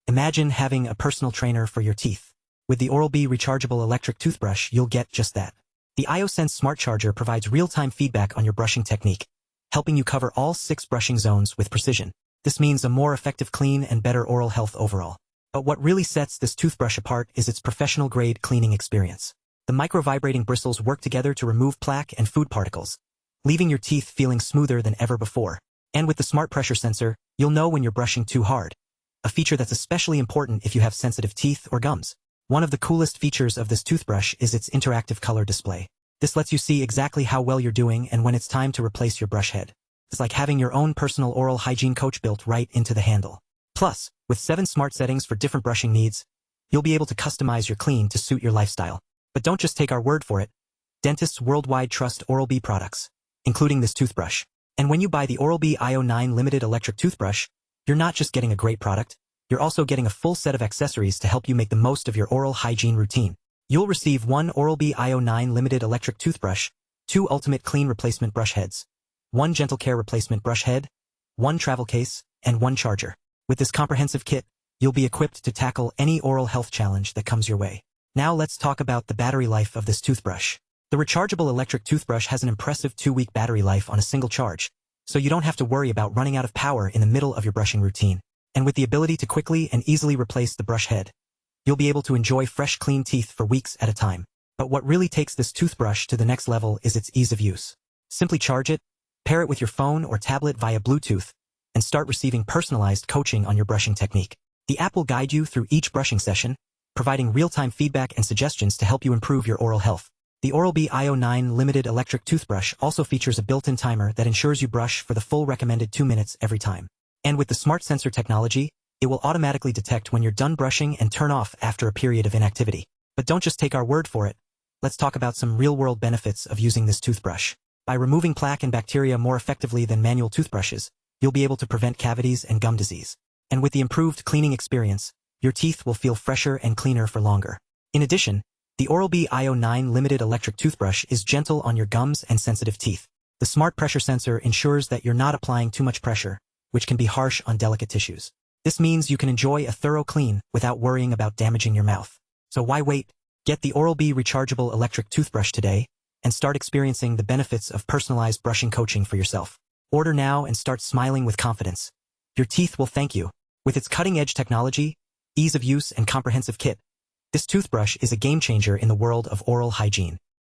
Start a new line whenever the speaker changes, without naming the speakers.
Imagine having a personal trainer for your teeth. With the Oral-B Rechargeable Electric Toothbrush, you'll get just that. The iSense smart charger provides real-time feedback on your brushing technique, helping you cover all 6 brushing zones with precision. This means a more effective clean and better oral health overall. But what really sets this toothbrush apart is its professional-grade cleaning experience. The micro-vibrating bristles work together to remove plaque and food particles, leaving your teeth feeling smoother than ever before. And with the smart pressure sensor, you'll know when you're brushing too hard, a feature that's especially important if you have sensitive teeth or gums. One of the coolest features of this toothbrush is its interactive color display. This lets you see exactly how well you're doing and when it's time to replace your brush head. It's like having your own personal oral hygiene coach built right into the handle. Plus, with 7 smart settings for different brushing needs, you'll be able to customize your clean to suit your lifestyle. But don't just take our word for it. Dentists worldwide trust Oral-B products, including this toothbrush. And when you buy the Oral-B iO9 limited electric toothbrush, you're not just getting a great product, you're also getting a full set of accessories to help you make the most of your oral hygiene routine. You'll receive 1 Oral-B iO9 limited electric toothbrush, 2 ultimate clean replacement brush heads, 1 gentle care replacement brush head, 1 travel case, and 1 charger. With this comprehensive kit, you'll be equipped to tackle any oral health challenge that comes your way. Now let's talk about the battery life of this toothbrush. The rechargeable electric toothbrush has an impressive 2-week battery life on a single charge, so you don't have to worry about running out of power in the middle of your brushing routine. And with the ability to quickly and easily replace the brush head, you'll be able to enjoy fresh, clean teeth for weeks at a time. But what really takes this toothbrush to the next level is its ease of use. Simply charge it, pair it with your phone or tablet via Bluetooth, and start receiving personalized coaching on your brushing technique. The app will guide you through each brushing session, providing real-time feedback and suggestions to help you improve your oral health. The Oral-B iO9 limited electric toothbrush also features a built-in timer that ensures you brush for the full recommended 2 minutes every time. And with the smart sensor technology, it will automatically detect when you're done brushing and turn off after a period of inactivity. But don't just take our word for it. Let's talk about some real-world benefits of using this toothbrush. By removing plaque and bacteria more effectively than manual toothbrushes, you'll be able to prevent cavities and gum disease. And with the improved cleaning experience, your teeth will feel fresher and cleaner for longer. In addition, the Oral-B iO9 limited electric toothbrush is gentle on your gums and sensitive teeth. The smart pressure sensor ensures that you're not applying too much pressure, which can be harsh on delicate tissues. This means you can enjoy a thorough clean without worrying about damaging your mouth. So why wait? Get the Oral-B Rechargeable Electric Toothbrush today and start experiencing the benefits of personalized brushing coaching for yourself. Order now and start smiling with confidence. Your teeth will thank you. With its cutting-edge technology, ease of use, and comprehensive kit, this toothbrush is a game-changer in the world of oral hygiene.